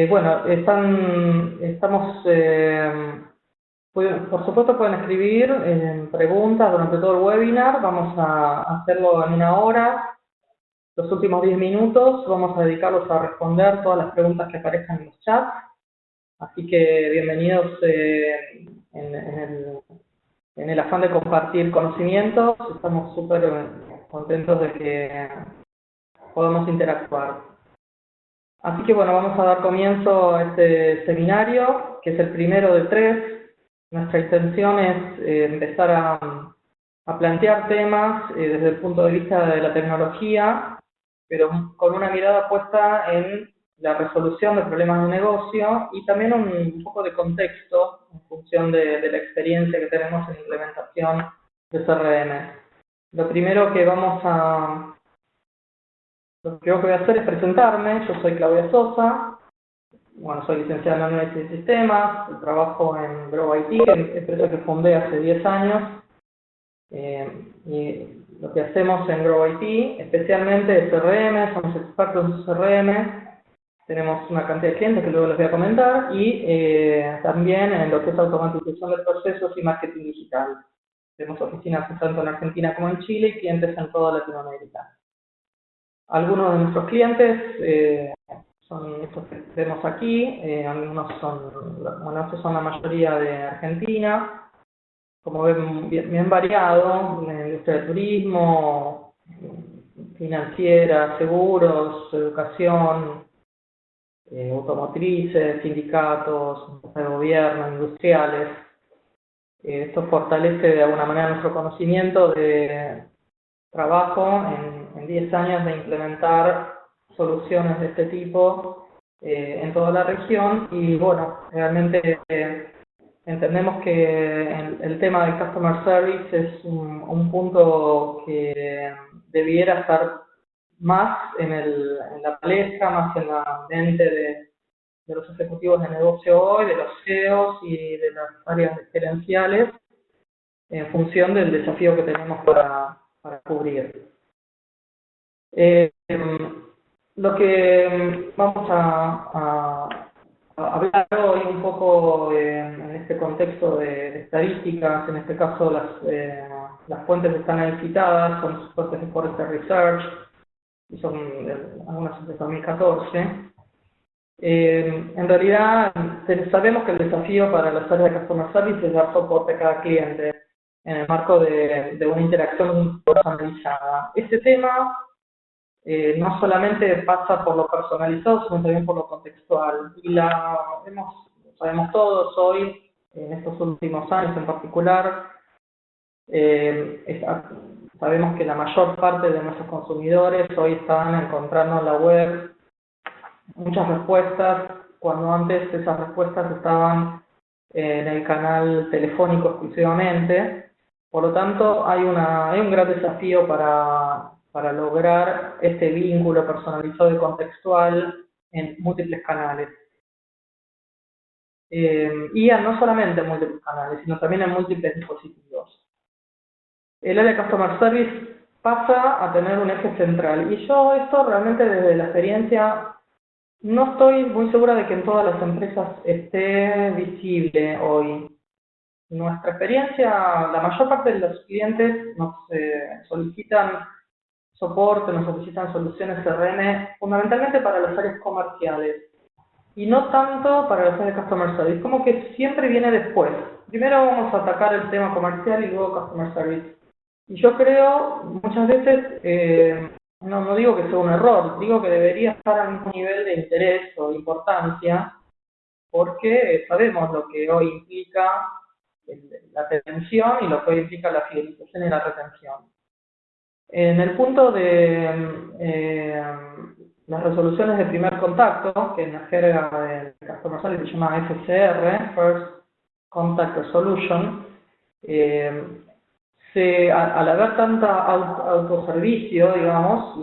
Bueno, estamos, por supuesto pueden escribir preguntas durante todo el webinar, vamos a hacerlo en una hora. Los últimos 10 minutos vamos a dedicarlos a responder todas las preguntas que aparezcan en los chats. Así que bienvenidos en el afán de compartir conocimientos. Estamos súper contentos de que podamos interactuar. Así que bueno, vamos a dar comienzo a este seminario, que es el primero de 3. Nuestra intención es empezar a plantear temas desde el punto de vista de la tecnología, pero con una mirada puesta en la resolución de problemas de negocio y también un poco de contexto en función de la experiencia que tenemos en implementación de CRM. Lo primero que voy a hacer es presentarme. Yo soy Claudia Sosa, bueno, soy licenciada en Análisis de Sistemas, trabajo en Grow IT, empresa que fundé hace 10 años. Y lo que hacemos en Grow IT, especialmente es CRM, somos expertos en CRM, tenemos una cantidad de clientes que luego les voy a comentar, y también en lo que es automatización de procesos y marketing digital. Tenemos oficinas tanto en Argentina como en Chile y clientes en toda Latinoamérica. Algunos de nuestros clientes son estos que vemos aquí, algunos estos son la mayoría de Argentina. Como ven, bien variado, en la industria del turismo, financiera, seguros, educación, automotrices, sindicatos, de gobierno, industriales. Esto fortalece de alguna manera nuestro conocimiento de trabajo en 10 años de implementar soluciones de este tipo en toda la región y bueno, realmente entendemos que el tema del Customer Service es un punto que debiera estar más en la palestra, más en la mente de los ejecutivos de negocio hoy, de los CEOs y de las áreas gerenciales, en función del desafío que tenemos para cubrir. Lo que vamos a hablar hoy un poco en este contexto de estadísticas, en este caso las fuentes están ahí citadas, son fuentes de Forrester Research, y son algunas de 2014. En realidad sabemos que el desafío para las áreas de Customer Service es dar soporte a cada cliente en el marco de una interacción personalizada. Este tema no solamente pasa por lo personalizado, sino también por lo contextual. Y sabemos todos hoy, en estos últimos años en particular, sabemos que la mayor parte de nuestros consumidores hoy están encontrando en la web muchas respuestas, cuando antes esas respuestas estaban en el canal telefónico exclusivamente. Por lo tanto, hay un gran desafío para lograr este vínculo personalizado y contextual en múltiples canales. Y no solamente en múltiples canales, sino también en múltiples dispositivos. El área de Customer Service pasa a tener un eje central. Y yo esto realmente desde la experiencia no estoy muy segura de que en todas las empresas esté visible hoy. Nuestra experiencia, la mayor parte de los clientes nos solicitan soporte, nos solicitan soluciones CRM, fundamentalmente para las áreas comerciales y no tanto para las áreas de Customer Service, como que siempre viene después. Primero vamos a atacar el tema comercial y luego Customer Service. Y yo creo, muchas veces, no digo que sea un error, digo que debería estar al mismo nivel de interés o de importancia, porque sabemos lo que hoy implica la atención y lo que hoy implica la fidelización y la retención. En el punto de las resoluciones de primer contacto, que en la jerga del Customer Service se llama FCR, First Contact Resolution, al haber tanta autoservicio, digamos,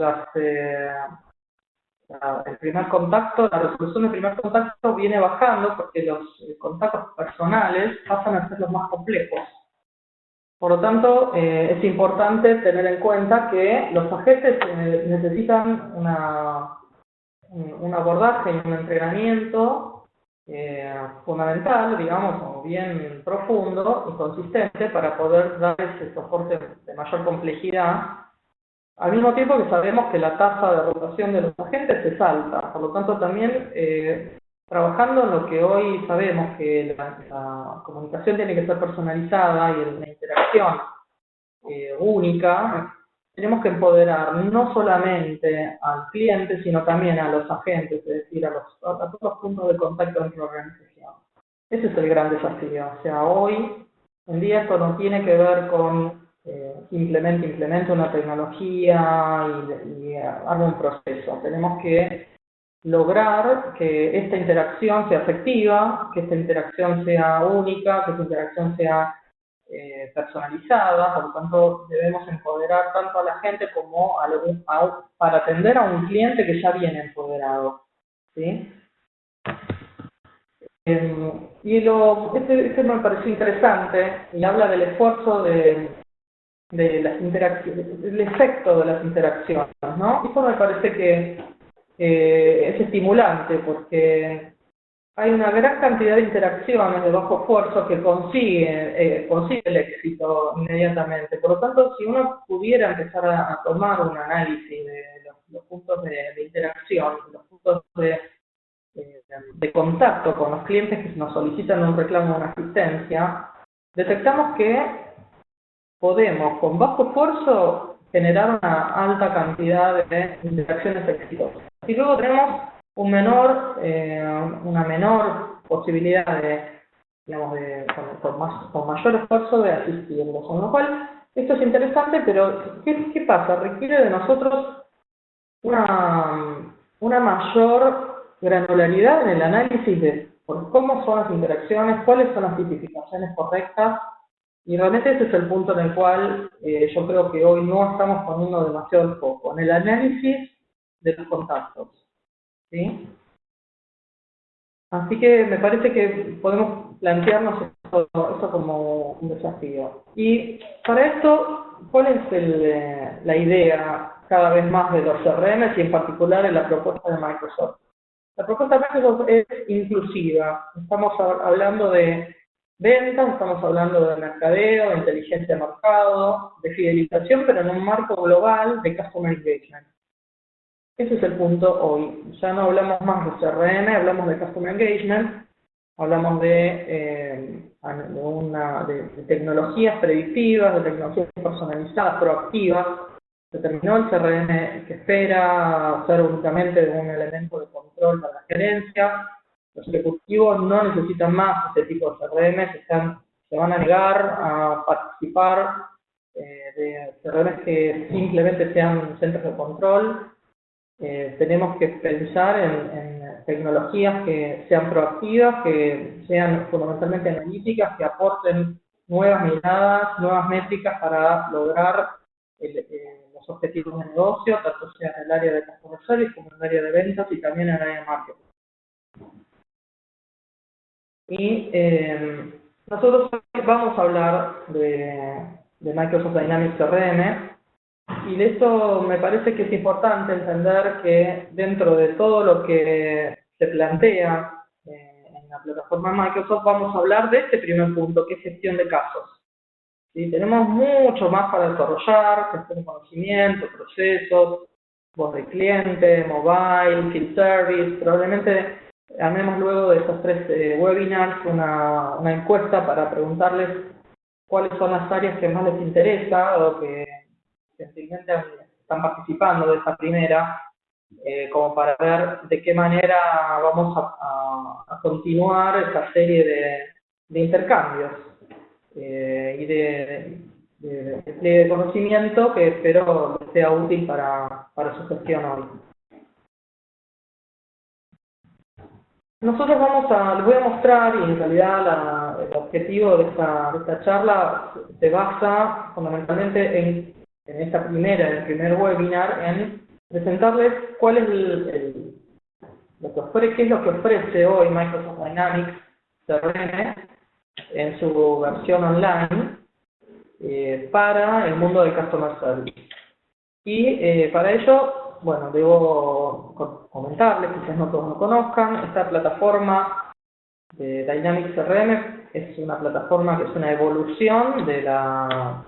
el primer contacto, la resolución del primer contacto viene bajando porque los contactos personales pasan a ser los más complejos. Por lo tanto, es importante tener en cuenta que los agentes necesitan un abordaje y un entrenamiento fundamental, digamos, o bien profundo y consistente para poder dar ese soporte de mayor complejidad, al mismo tiempo que sabemos que la tasa de rotación de los agentes es alta. Por lo tanto, también trabajando en lo que hoy sabemos que la comunicación tiene que ser personalizada y la interacción única, tenemos que empoderar no solamente al cliente, sino también a los agentes, es decir, a todos los puntos de contacto dentro de la organización. Ese es el gran desafío. O sea, hoy en día esto no tiene que ver con simplemente una tecnología y haga un proceso. Tenemos que lograr que esta interacción sea efectiva, que esta interacción sea única, que esta interacción sea personalizada. Por lo tanto, debemos empoderar tanto a la gente como para atender a un cliente que ya viene empoderado, ¿sí? Este me pareció interesante y habla del esfuerzo de las interacciones, el efecto de las interacciones, ¿no? Eso me parece que es estimulante porque hay una gran cantidad de interacciones de bajo esfuerzo que consigue el éxito inmediatamente. Por lo tanto, si uno pudiera empezar a tomar un análisis de los puntos de interacción, los puntos de contacto con los clientes que nos solicitan un reclamo o una asistencia, detectamos que podemos, con bajo esfuerzo, generar una alta cantidad de interacciones exitosas. Y luego tenemos una menor posibilidad digamos, con mayor esfuerzo de asistirlos. Con lo cual, esto es interesante, pero ¿qué pasa? Requiere de nosotros una mayor granularidad en el análisis de por cómo son las interacciones, cuáles son las tipificaciones correctas, y realmente ese es el punto en el cual yo creo que hoy no estamos poniendo demasiado el foco, en el análisis de los contactos, ¿sí? Así que me parece que podemos plantearnos esto como un desafío. Y para esto, ¿cuál es la idea cada vez más de los CRM y en particular en la propuesta de Microsoft? La propuesta de Microsoft es inclusiva. Estamos hablando de ventas, estamos hablando de mercadeo, de inteligencia de mercado, de fidelización, pero en un marco global de Customer Engagement. Ese es el punto hoy. Ya no hablamos más de CRM, hablamos de Customer Engagement, hablamos de tecnologías predictivas, de tecnologías personalizadas, proactivas. Se terminó el CRM que espera ser únicamente un elemento de control para la gerencia. Los ejecutivos no necesitan más este tipo de CRM, se van a negar a participar de CRM que simplemente sean centros de control. Tenemos que pensar en tecnologías que sean proactivas, que sean fundamentalmente analíticas, que aporten nuevas miradas, nuevas métricas para lograr los objetivos de negocio, tanto sea en el área de customer service como en el área de ventas y también en el área de marketing. Y nosotros vamos a hablar de Microsoft Dynamics CRM. Y de esto me parece que es importante entender que dentro de todo lo que se plantea en la plataforma Microsoft, vamos a hablar de este primer punto, que es gestión de casos. ¿Sí? Tenemos mucho más para desarrollar, gestión de conocimiento, procesos, voz de cliente, mobile, field service. Probablemente armemos luego de estos 3 webinars una encuesta para preguntarles cuáles son las áreas que más les interesa o que gentilmente están participando de esta primera, como para ver de qué manera vamos a continuar esta serie de intercambios y de despliegue de conocimiento que espero sea útil para su gestión hoy. Nosotros les voy a mostrar, y en realidad el objetivo de esta charla se basa fundamentalmente en el primer webinar, en presentarles cuál es qué es lo que ofrece hoy Microsoft Dynamics CRM en su versión online para el mundo del Customer Service. Y para ello bueno, debo comentarles, quizás no todos lo conozcan, esta plataforma de Dynamics CRM es una plataforma que es una evolución de la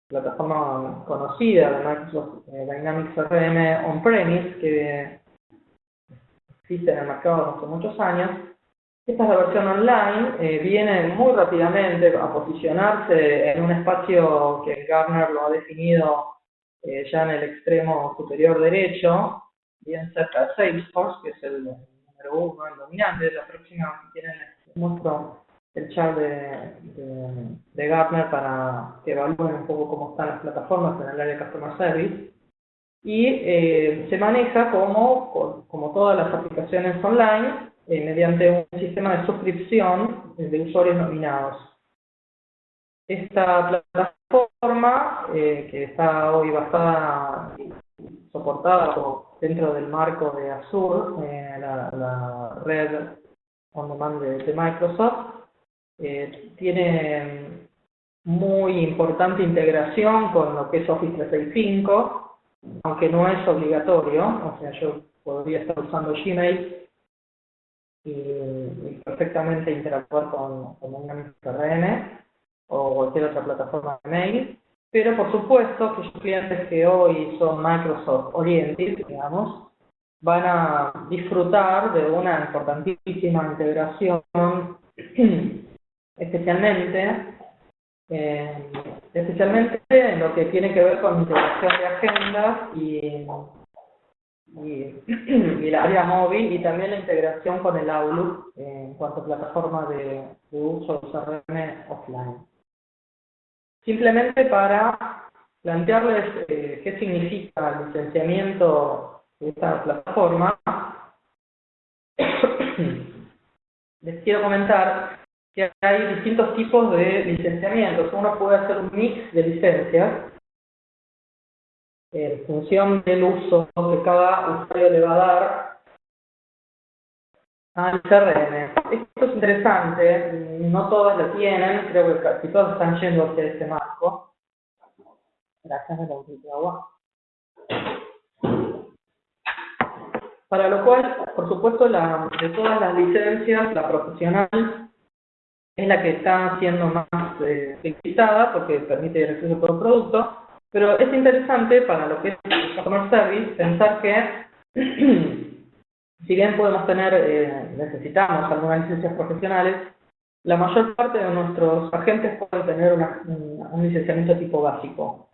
plataforma conocida de Microsoft Dynamics CRM On-Premise, que existe en el mercado hace muchos años. Esta es la versión online, viene muy rápidamente a posicionarse en un espacio que Gartner lo ha definido ya en el extremo superior derecho, bien cerca de Salesforce, que es el número uno, el dominante. La próxima, si quieren, les muestro el chart de Gartner para que evalúen un poco cómo están las plataformas en el área de Customer Service. Y se maneja como todas las aplicaciones online, mediante un sistema de suscripción de usuarios nominados. Esta plataforma, que está hoy basada y soportada dentro del marco de Azure, la red on demand de Microsoft, tiene muy importante integración con lo que es Office 365, aunque no es obligatorio. O sea, yo podría estar usando Gmail y perfectamente interactuar con un CRM o cualquier otra plataforma de mail, pero por supuesto aquellos clientes que hoy son Microsoft oriented, digamos, van a disfrutar de una importantísima integración, especialmente en lo que tiene que ver con integración de agendas y la área móvil, y también la integración con el Outlook en cuanto a plataforma de uso de CRM offline. Simplemente para plantearles qué significa el licenciamiento de esta plataforma, les quiero comentar que hay distintos tipos de licenciamientos. Uno puede hacer un mix de licencias en función del uso que cada usuario le va a dar al CRM. Esto es interesante, no todas lo tienen, creo que casi todos están yendo hacia este marco. Gracias, me un poquito de agua. Para lo cual, por supuesto, de todas las licencias, la profesional es la que está siendo más utilizada porque permite el acceso a todo producto, pero es interesante para lo que es el Customer Service pensar que si bien podemos necesitamos algunas licencias profesionales, la mayor parte de nuestros agentes pueden tener un licenciamiento tipo básico.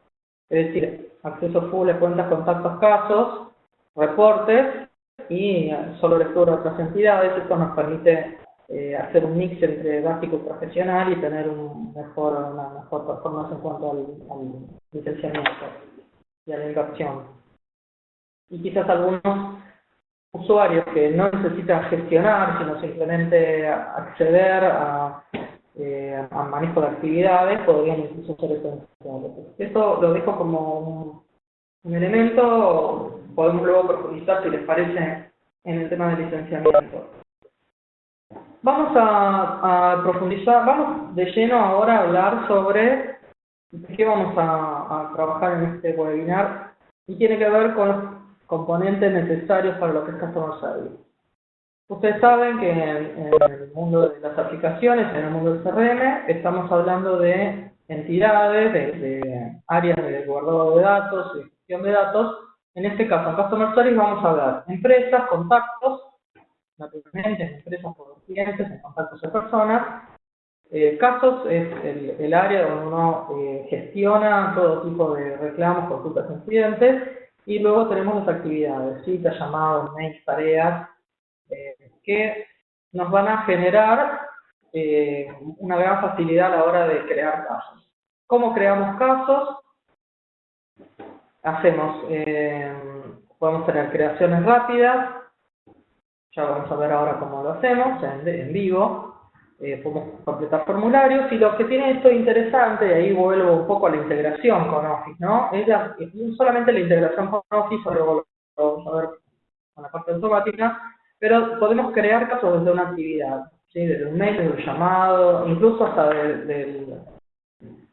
Es decir, acceso full a cuentas, contactos, casos, reportes y solo lectura a otras entidades. Esto nos permite hacer un mix entre básico y profesional y tener una mejor performance en cuanto al licenciamiento y a la inversión. Y quizás algunos usuarios que no necesitan gestionar, sino simplemente acceder a manejo de actividades, podrían incluso ser esenciales. Esto lo dejo como un elemento, podemos luego profundizar, si les parece, en el tema del licenciamiento. Vamos a profundizar, vamos de lleno ahora a hablar sobre qué vamos a trabajar en este webinar, y tiene que ver con los componentes necesarios para lo que es Customer Service. Ustedes saben que en el mundo de las aplicaciones, en el mundo del CRM, estamos hablando de entidades, de áreas de guardado de datos, de gestión de datos. En este caso, en Customer Service vamos a hablar de empresas, contactos, naturalmente en empresas por clientes, en contactos de personas. Casos es el área donde uno gestiona todo tipo de reclamos, consultas, incidentes. Y luego tenemos las actividades, citas, llamados, mails, tareas, que nos van a generar una gran facilidad a la hora de crear casos. ¿Cómo creamos casos? Podemos tener creaciones rápidas, ya vamos a ver ahora cómo lo hacemos en vivo. Podemos completar formularios, y lo que tiene esto interesante, y ahí vuelvo un poco a la integración con Office, ¿no? No solamente la integración con Office, luego lo vamos a ver con la parte automática, pero podemos crear casos desde una actividad, ¿sí? Desde un mail, desde un llamado, incluso hasta de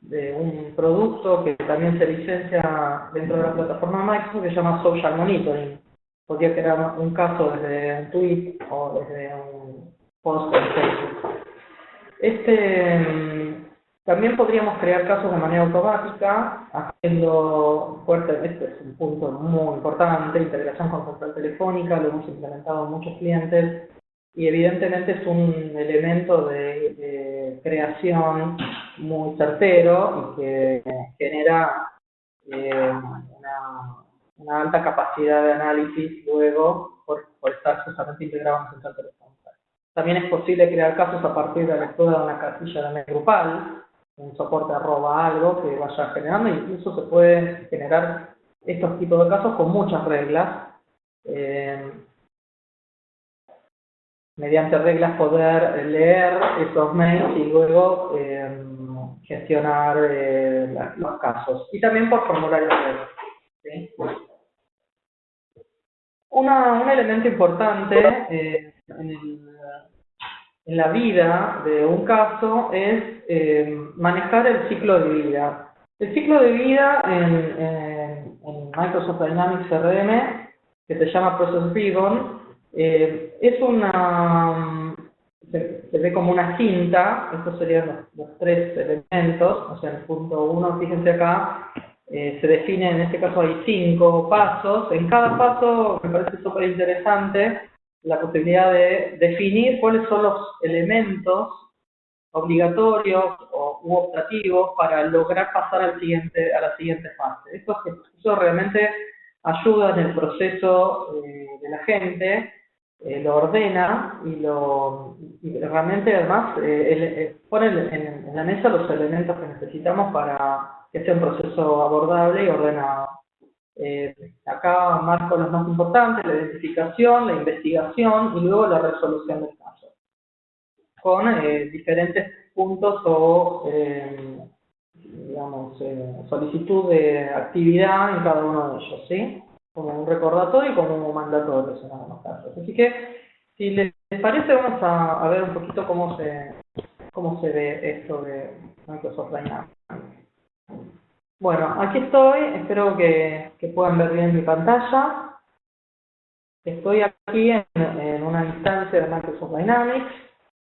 de un producto que también se licencia dentro de la plataforma Microsoft que se llama Social Monitoring. Podría crear un caso desde un tweet o desde un post en Facebook. También podríamos crear casos de manera automática, haciendo fuerte, este es un punto muy importante, integración con central telefónica, lo hemos implementado en muchos clientes, y evidentemente es un elemento de creación muy certero y que genera una alta capacidad de análisis luego por estar justamente integrado en central telefónica. También es posible crear casos a partir de la lectura de una casilla de mail grupal, un soporte algo que vaya generando, incluso se puede generar estos tipos de casos con muchas reglas. Mediante reglas poder leer esos mails y luego gestionar los casos. Y también por formulario web. ¿Sí? Un elemento importante en la vida de un caso es manejar el ciclo de vida. El ciclo de vida en Microsoft Dynamics CRM, que se llama Process Driven, es se ve como una cinta. Estos serían los tres elementos. O sea, en el punto 1, fíjense acá, se define, en este caso hay 5 pasos. En cada paso me parece súper interesante la posibilidad de definir cuáles son los elementos obligatorios u optativos para lograr pasar a la siguiente fase. Eso realmente ayuda en el proceso de la gente, lo ordena y realmente además pone en la mesa los elementos que necesitamos para que sea un proceso abordable y ordenado. Acá marco los más importantes: la identificación, la investigación y luego la resolución del caso, con diferentes puntos o solicitud de actividad en cada uno de ellos, ¿sí? Como un recordatorio y como un mandatorio en algunos casos. Así que, si les parece, vamos a ver un poquito cómo se ve esto de Microsoft Dynamics. Bueno, aquí estoy, espero que puedan ver bien mi pantalla. Estoy aquí en una instancia de Microsoft Dynamics.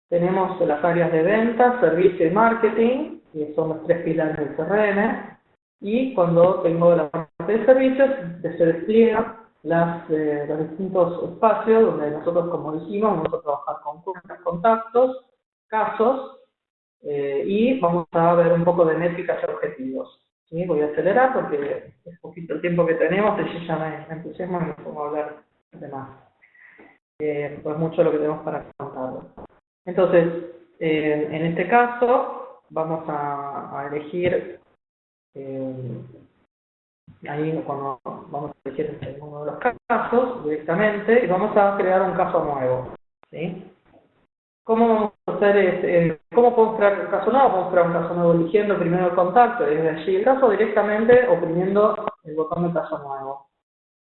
Tenemos las áreas de ventas, servicio y marketing, que son los 3 pilares del CRM. Y cuando tengo la parte de servicios, se despliegan los distintos espacios donde nosotros, como dijimos, vamos a trabajar con contactos, casos, y vamos a ver un poco de métricas y objetivos. ¿Sí? Voy a acelerar porque es poquito el tiempo que tenemos y yo ya me entusiasmo y me pongo a hablar de más. Pues mucho lo que tenemos para contarles. Entonces, en este caso, vamos a elegir, ahí cuando vamos a elegir uno de los casos directamente, y vamos a crear un caso nuevo. ¿Sí? ¿Cómo vamos a hacer cómo podemos crear un caso nuevo? Podemos crear un caso nuevo eligiendo primero el contacto y desde allí el caso, directamente oprimiendo el botón de caso nuevo.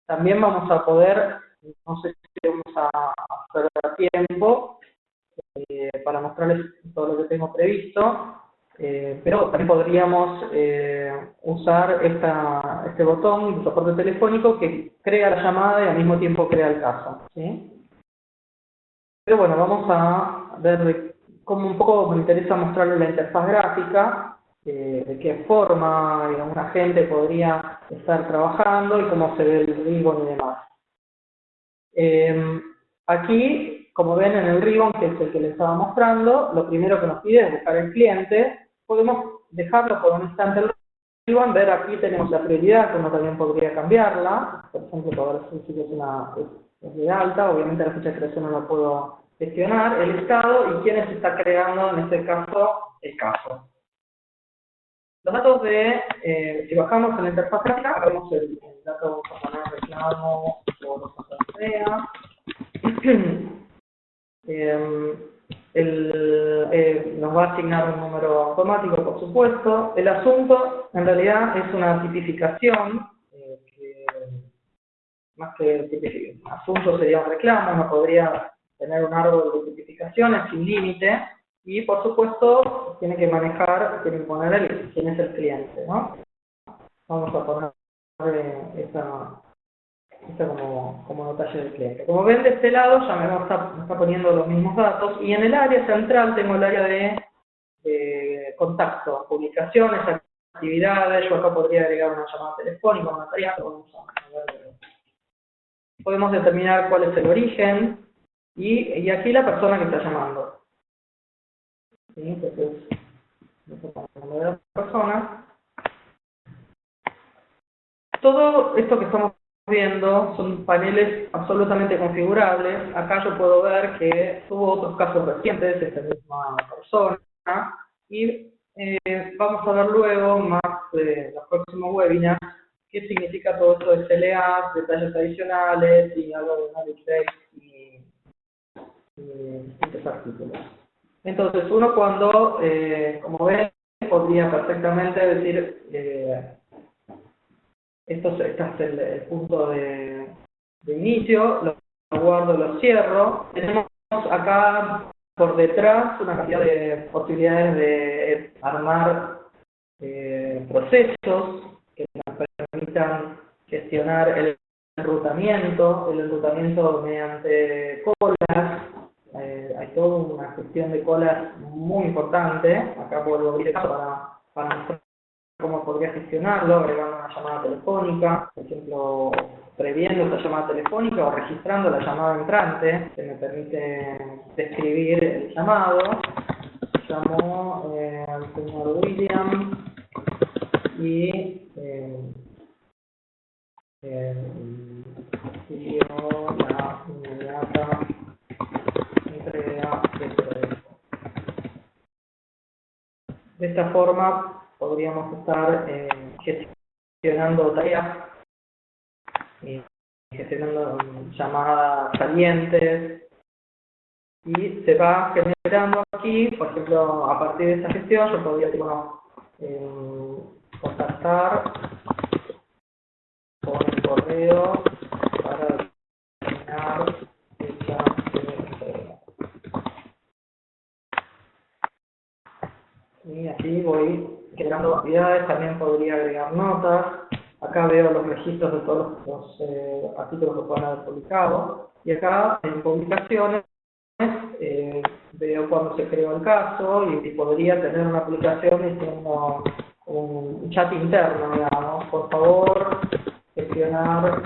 También vamos a poder, no sé si vamos a perder tiempo para mostrarles todo lo que tengo previsto, pero también podríamos usar este botón de soporte telefónico que crea la llamada y al mismo tiempo crea el caso. ¿Sí? Pero bueno, vamos a ver cómo un poco me interesa mostrarles la interfaz gráfica, de qué forma un agente podría estar trabajando y cómo se ve el ribbon y demás. Aquí, como ven en el ribbon, que es el que les estaba mostrando, lo primero que nos pide es buscar el cliente. Podemos dejarlo por un instante el ribbon, ver aquí tenemos la prioridad, que uno también podría cambiarla. Por ejemplo, para ver si es de alta, obviamente la fecha de creación no la puedo gestionar, el estado y quién se está creando, en este caso, el caso. Los datos si bajamos en la interfaz gráfica, vemos el dato personal reclamo por lo que sea. Nos va a asignar un número automático, por supuesto. El asunto, en realidad, es una tipificación, más que asunto sería un reclamo. Uno podría tener un árbol de tipificaciones sin límite, Y por supuesto, tiene que manejar, tiene que poner quién es el cliente, ¿no? Vamos a poner esta como detalle del cliente. Como ven, de este lado ya me está poniendo los mismos datos, y en el área central tengo el área de contacto, publicaciones, actividades. Yo acá podría agregar una llamada telefónica, una tarea. Podemos determinar cuál es el origen y aquí la persona que está llamando. ¿Sí? Entonces, el nombre de la persona. Todo esto que estamos viendo son paneles absolutamente configurables. Acá yo puedo ver que tuvo otros casos recientes de esta misma persona, y vamos a ver luego, más de los próximos webinars, qué significa todo esto de CLA, detalles adicionales y algo de knowledge base y distintos artículos. Entonces, uno cuando, como ven, podría perfectamente decir, este es el punto de inicio, lo guardo, lo cierro. Tenemos acá por detrás una cantidad de posibilidades de armar procesos que nos permitan gestionar el enrutamiento mediante colas. Hay toda una gestión de colas muy importante. Acá puedo abrir para mostrar cómo podría gestionarlo, agregando una llamada telefónica, por ejemplo, previendo esa llamada telefónica o registrando la llamada entrante, que me permite describir el llamado. Llamo al señor William y pidió la inmediata entrega del producto. De esta forma podríamos estar gestionando tareas, gestionando llamadas salientes, y se va generando aquí, por ejemplo, a partir de esta gestión yo podría contactar con el correo para determinar fecha de entrega. Y así voy generando actividades. También podría agregar notas. Acá veo los registros de todos los artículos que puedan haber publicado. Y acá en publicaciones veo cuando se creó el caso, y podría tener una aplicación diciendo un chat interno, digamos, por favor, gestionar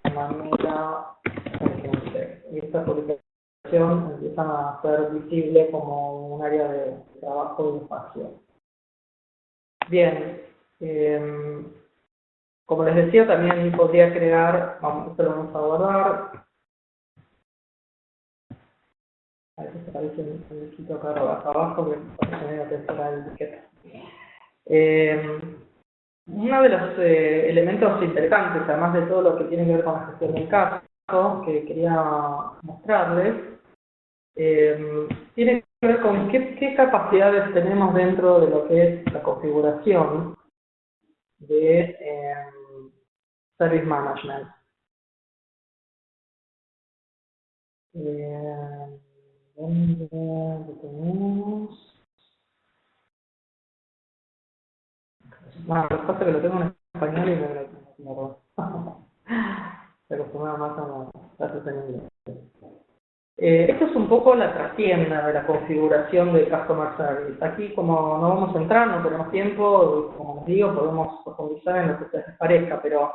de manera urgente. Y esta publicación empieza a ser visible como un área de trabajo y espacio. Bien, como les decía, también podría crear, esto lo vamos a guardar. A veces se parece un poquito acá abajo, que parece medio temporal el disquete. Uno de los elementos interesantes, además de todo lo que tiene que ver con la gestión del caso, que quería mostrarles, tiene que ver con qué capacidades tenemos dentro de lo que es la configuración de Service Management. ¿Dónde tenemos? Bueno, lo que pasa es que lo tengo en español y me lo acostumbrado más a las clases en inglés. Esto es un poco la trastienda de la configuración de Customer Service. Aquí, como no vamos a entrar, no tenemos tiempo, como les digo, podemos profundizar en lo que ustedes les parezca, pero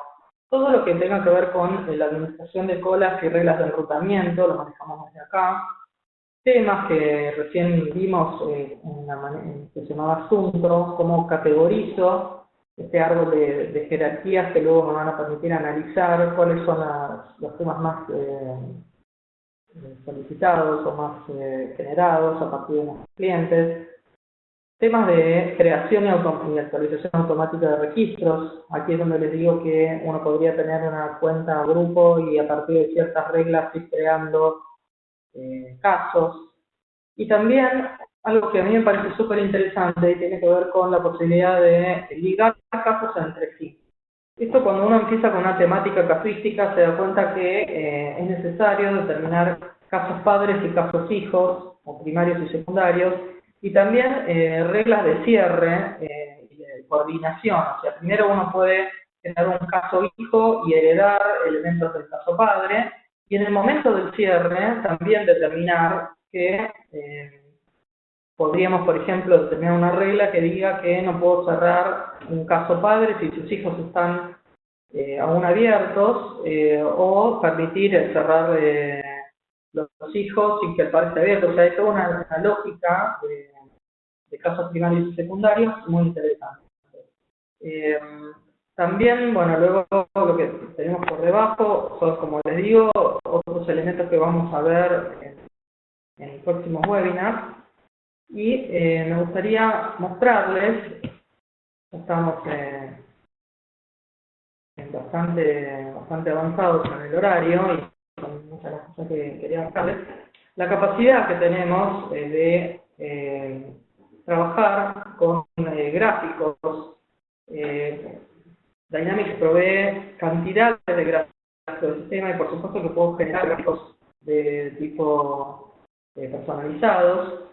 todo lo que tenga que ver con la administración de colas y reglas de enrutamiento lo manejamos desde acá. Temas que recién vimos que se llamaba Suntro, cómo categorizo este árbol de jerarquías que luego me van a permitir analizar cuáles son los temas más solicitados o más generados a partir de nuestros clientes. Temas de creación y actualización automática de registros. Aquí es donde les digo que uno podría tener una cuenta grupo y a partir de ciertas reglas ir creando casos. Y también algo que a mí me parece súper interesante y tiene que ver con la posibilidad de ligar casos entre sí. Esto, cuando uno empieza con una temática casuística, se da cuenta que es necesario determinar casos padres y casos hijos, o primarios y secundarios, y también reglas de cierre y de coordinación. O sea, primero uno puede tener un caso hijo y heredar elementos del caso padre, y en el momento del cierre también determinar que podríamos, por ejemplo, determinar una regla que diga que no puedo cerrar un caso padre si sus hijos están aún abiertos, o permitir cerrar los hijos sin que el padre esté abierto. O sea, hay toda una lógica de casos primarios y secundarios muy interesante. También, bueno, luego lo que tenemos por debajo son, como les digo, otros elementos que vamos a ver en el próximo webinar. Y me gustaría mostrarles, estamos bastante avanzados en el horario y son muchas las cosas que quería mostrarles, la capacidad que tenemos de trabajar con gráficos. Dynamics provee cantidades de gráficos del sistema y por supuesto que puedo generar gráficos de tipo personalizados.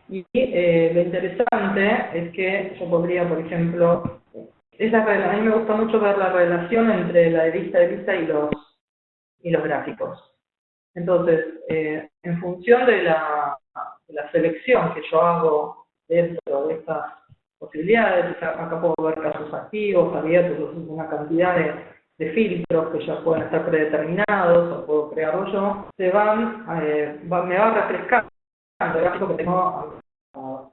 Y lo interesante es que yo podría, por ejemplo, a mí me gusta mucho ver la relación entre la lista y los gráficos. Entonces, en función de la selección que yo hago dentro de estas posibilidades, acá puedo ver casos activos, abiertos, una cantidad de filtros que ya pueden estar predeterminados o puedo crearlo yo, me va refrescando el gráfico que tengo.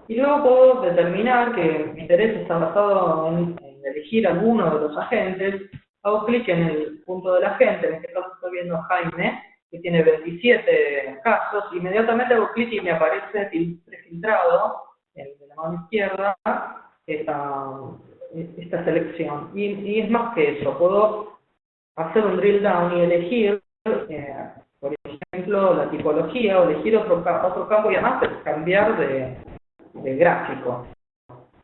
Y luego puedo determinar que mi interés está basado en elegir alguno de los agentes. Hago clic en el punto del agente, en este caso estoy viendo a Jaime, que tiene 27 casos, inmediatamente hago clic y me aparece prefiltrado, de la mano izquierda, esta selección. Y es más que eso, puedo hacer un drill down y elegir, por ejemplo, la tipología, o elegir otro campo y además cambiar de gráfico.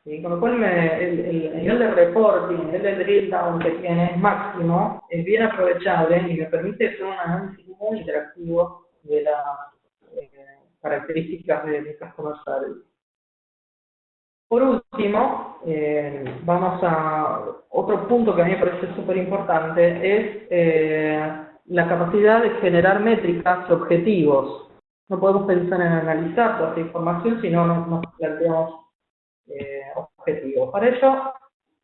¿Sí? Con lo cual el nivel de reporting, el nivel de drill down que tiene es máximo, es bien aprovechable y me permite hacer un análisis muy interactivo de las características de mi customer service. Por último, vamos a otro punto que a mí me parece súper importante, es la capacidad de generar métricas y objetivos. No podemos pensar en analizar toda esta información si no nos planteamos objetivos. Para ello,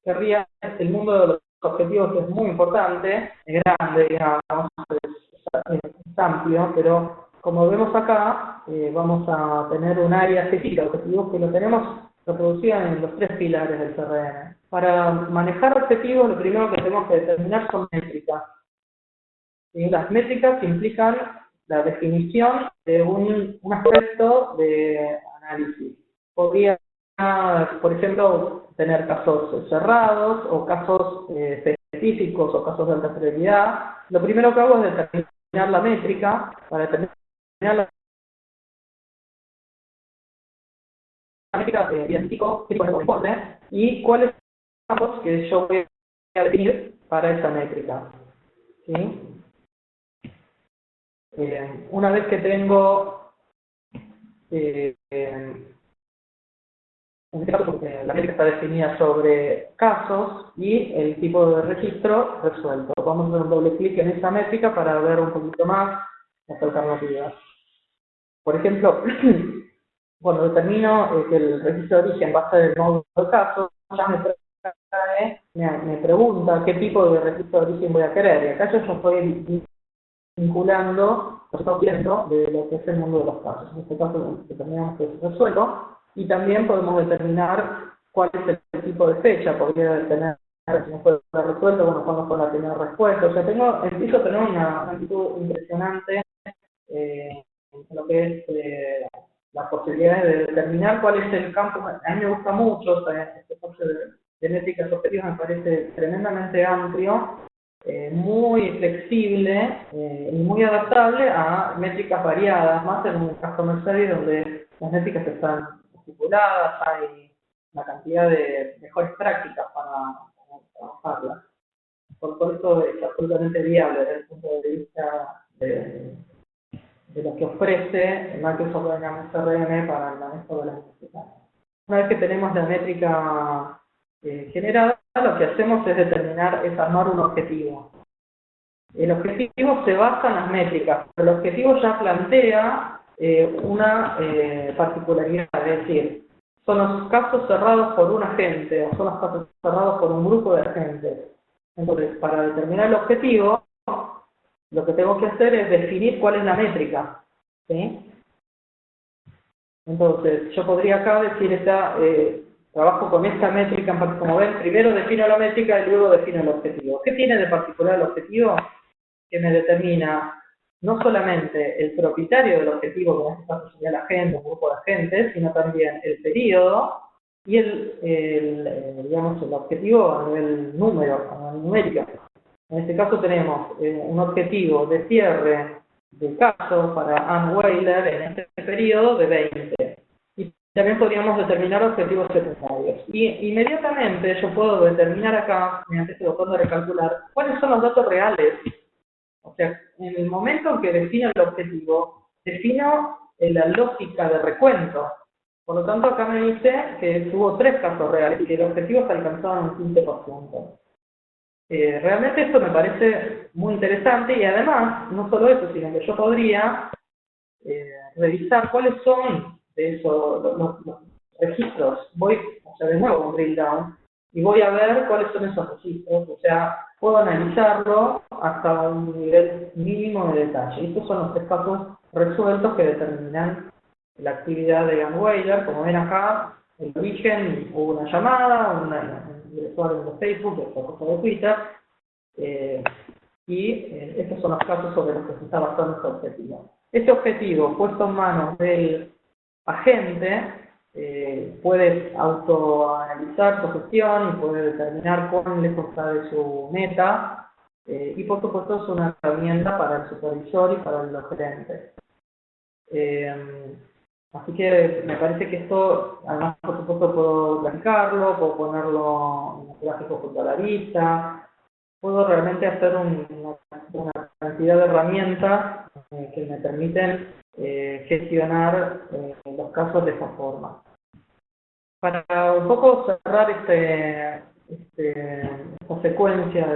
el mundo de los objetivos es muy importante, es grande, digamos, es amplio, pero como vemos acá, vamos a tener un área específica de objetivos que lo tenemos reproducido en los 3 pilares del CRM. Para manejar objetivos, lo primero que tenemos que determinar son métricas. ¿Sí? Las métricas implican la definición de un aspecto de análisis. Podría, por ejemplo, tener casos cerrados o casos específicos o casos de alta prioridad. Lo primero que hago es determinar la métrica. Para determinar la métrica, identifico qué corresponde y cuáles son los casos que yo voy a definir para esa métrica. ¿Sí? Una vez que tengo en este caso, la métrica está definida sobre casos y el tipo de registro resuelto. Vamos a hacer un doble clic en esa métrica para ver un poquito más las alternativas. Por ejemplo, cuando determino que el registro de origen va a ser el módulo de casos, ya me pregunta qué tipo de registro de origen voy a querer. Y acá yo estoy vinculando los objetos de lo que es el mundo de los casos. En este caso determinamos que es resuelto. Y también podemos determinar cuál es el tipo de fecha, podría tener, si no fue resuelto, bueno, cuándo fue la primera respuesta. O sea, empiezo a tener una amplitud impresionante en lo que es las posibilidades de determinar cuál es el campo. A mí me gusta mucho, este curso de métricas objetivas me parece tremendamente amplio, muy flexible y muy adaptable a métricas variadas, más en un customer service donde las métricas están estipuladas, hay una cantidad de mejores prácticas para trabajarlas. Por eso es absolutamente viable desde el punto de vista de lo que ofrece Microsoft Dynamics CRM para el manejo de las métricas. Una vez que tenemos la métrica generada, lo que hacemos es determinar, es armar un objetivo. El objetivo se basa en las métricas, pero el objetivo ya plantea una particularidad, es decir, son los casos cerrados por un agente o son los casos cerrados por un grupo de agentes. Entonces, para determinar el objetivo, lo que tengo que hacer es definir cuál es la métrica, ¿sí? Entonces, yo podría acá decir, trabajo con esta métrica, como ven, primero defino la métrica y luego defino el objetivo. ¿Qué tiene de particular el objetivo? Que me determina no solamente el propietario del objetivo, que en este caso sería la agente, un grupo de agentes, sino también el periodo y digamos, el objetivo a nivel número, a nivel numérico. En este caso tenemos un objetivo de cierre de caso para Ann Weiler en este periodo de 20. Y también podríamos determinar objetivos secundarios. Y inmediatamente yo puedo determinar acá, mediante este botón de recalcular, cuáles son los datos reales. O sea, en el momento en que defino el objetivo, defino la lógica de recuento. Por lo tanto, acá me dice que tuvo 3 casos reales y que el objetivo se alcanzaba en un 15%. Realmente esto me parece muy interesante y además, no solo eso, sino que yo podría revisar cuáles son de esos los registros. Voy a hacer de nuevo un drill down y voy a ver cuáles son esos registros. O sea, puedo analizarlo hasta un nivel mínimo de detalle. Y estos son los 3 casos resueltos que determinan la actividad de Ann Weiler. Como ven acá, el origen, hubo una llamada, un usuario de Facebook, otra cosa de Twitter, estos son los casos sobre los que se está basando este objetivo. Este objetivo, puesto en manos del agente, puede autoanalizar su gestión y puede determinar cuán lejos está de su meta, y por supuesto es una herramienta para el supervisor y para los gerentes. Así que me parece que esto, además por supuesto puedo planificarlo, puedo ponerlo en el gráfico junto a la lista, puedo realmente hacer una cantidad de herramientas que me permiten gestionar los casos de esa forma. Para un poco cerrar esta secuencia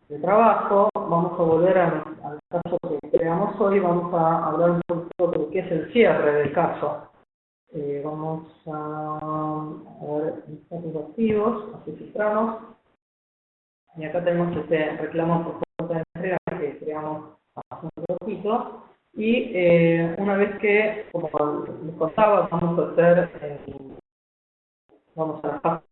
de trabajo, vamos a volver al caso que creamos hoy. Vamos a hablar un poco de qué es el cierre del caso. Vamos a ver estatus activos, así filtramos. Y acá tenemos este reclamo por falta de entrega que creamos hace un poquito. Y una vez que, como les contaba, vamos a la fase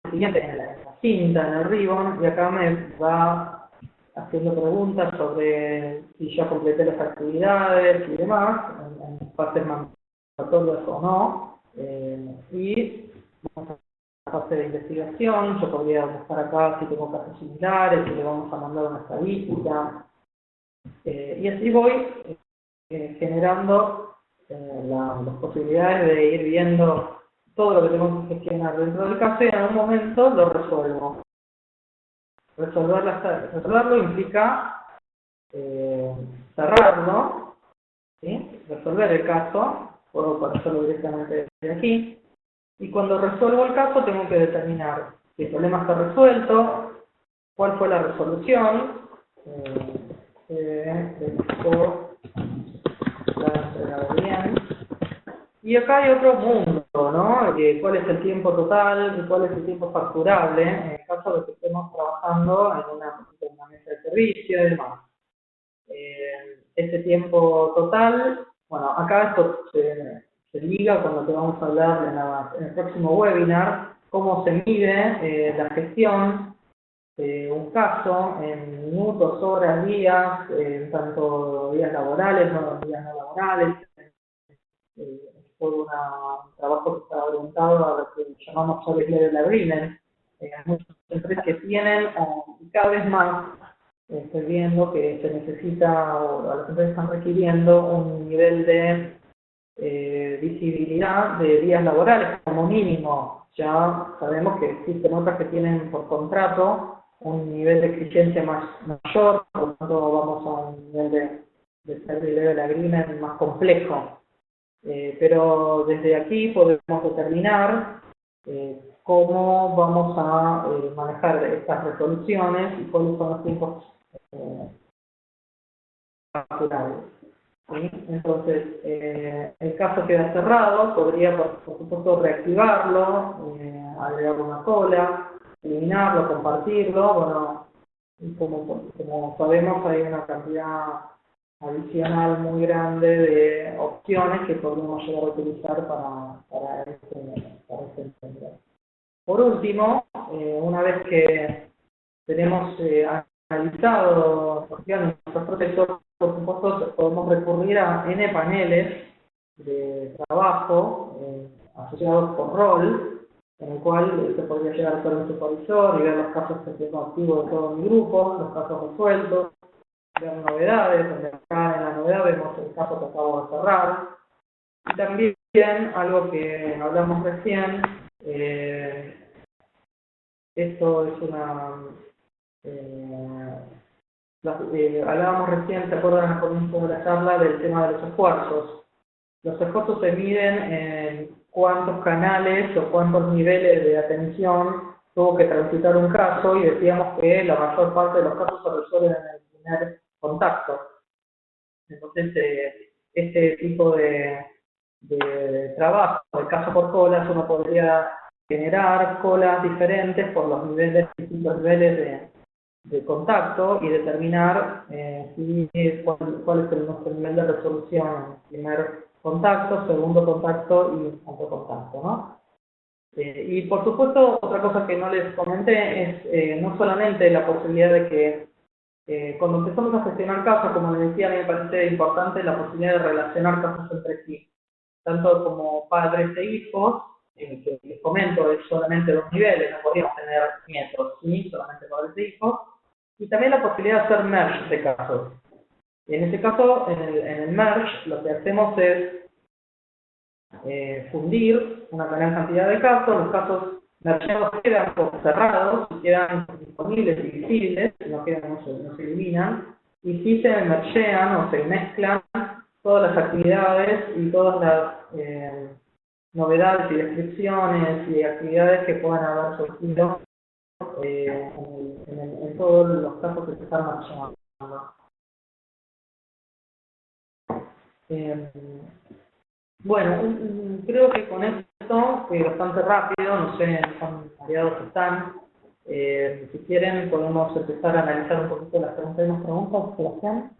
siguiente en la cinta, en el ribbon, y acá me va haciendo preguntas sobre si ya completé las actividades y demás, en fases mandatorias o no, y vamos a la fase de investigación. Yo podría buscar acá si tengo casos similares, si le vamos a mandar una estadística, y así voy generando las posibilidades de ir viendo todo lo que tengo que gestionar dentro del caso y en algún momento lo resuelvo. Resolverlo implica cerrarlo, ¿sí? Resolver el caso, puedo hacerlo directamente desde aquí, y cuando resuelvo el caso tengo que determinar si el problema está resuelto, cuál fue la resolución, bien. Y acá hay otro mundo, ¿no? ¿Cuál es el tiempo total? ¿Cuál es el tiempo facturable? En el caso de que estemos trabajando en una mesa de servicio y demás. Ese tiempo total, bueno, acá esto se liga con lo que vamos a hablar en el próximo webinar, cómo se mide la gestión de un caso en minutos, horas, días, tanto días laborales, días no laborales. Por un trabajo que está orientado a lo que llamamos Service Level Agreement. Hay muchas empresas que tienen, y cada vez más estoy viendo que se necesita, o las empresas están requiriendo un nivel de visibilidad de días laborales como mínimo. Ya sabemos que existen otras que tienen por contrato un nivel de exigencia mayor, por lo tanto vamos a un nivel de Service Level Agreement más complejo. Pero desde aquí podemos determinar cómo vamos a manejar estas resoluciones y cuáles son los tiempos facturables. ¿Sí? Entonces, el caso queda cerrado, podría por supuesto reactivarlo, agregar una cola, eliminarlo, compartirlo. Bueno, como sabemos, hay una cantidad adicional muy grande de opciones que podemos llegar a utilizar para este encuentro. Por último, una vez que tenemos analizado nuestros procesos, por supuesto podemos recurrir a N paneles de trabajo asociados por rol, en el cual se podría llegar a ser un supervisor y ver los casos que tengo activos de todo mi grupo, los casos resueltos, ver novedades, donde acá en la novedad vemos el caso que acabo de cerrar. Y también algo que hablamos recién, esto es una... hablábamos recién, ¿se acuerdan al comienzo de la charla, del tema de los esfuerzos? Los esfuerzos se miden en cuántos canales o cuántos niveles de atención tuvo que transitar un caso, y decíamos que la mayor parte de los casos se resuelven en el primer contacto. Entonces, este tipo de trabajo, el caso por colas, uno podría generar colas diferentes por los distintos niveles de contacto y determinar cuál es nuestro nivel de resolución en primer contacto, segundo contacto y cuarto contacto, ¿no? Y por supuesto, otra cosa que no les comenté es no solamente la posibilidad de que cuando empezamos a gestionar casos, como les decía, a mí me parece importante la posibilidad de relacionar casos entre sí, tanto como padres e hijos, que les comento, es solamente dos niveles, no podríamos tener nietos, ¿sí? Solamente padres e hijos, y también la posibilidad de hacer merge de casos. Y en este caso, en el merge, lo que hacemos es fundir una gran cantidad de casos. Los casos mergeados quedan cerrados, quedan disponibles y visibles, no se eliminan, y si se mergean o se mezclan todas las actividades y todas las novedades y descripciones y actividades que puedan haber surgido en todos los casos que se están mergeando. Bueno, creo que con esto, bastante rápido, no sé qué tan variados están. Si quieren, podemos empezar a analizar un poquito las preguntas. ¿Hay más preguntas, Sebastián?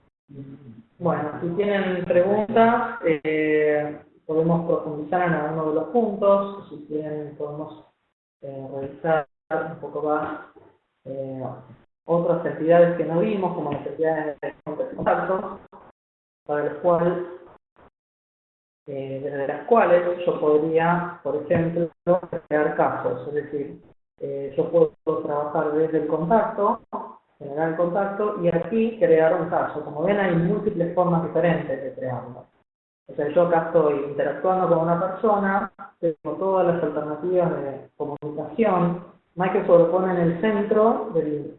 Bueno, si tienen preguntas, podemos profundizar en alguno de los puntos. Si quieren, podemos revisar un poco más otras actividades que no vimos, como las actividades de contacto, para las cuales desde las cuales yo podría, por ejemplo, crear casos. Es decir, yo puedo trabajar desde el contacto, generar el contacto, y aquí crear un caso. Como ven, hay múltiples formas diferentes de crearlo. O sea, yo acá estoy interactuando con una persona, tengo todas las alternativas de comunicación. Microsoft lo pone en el centro de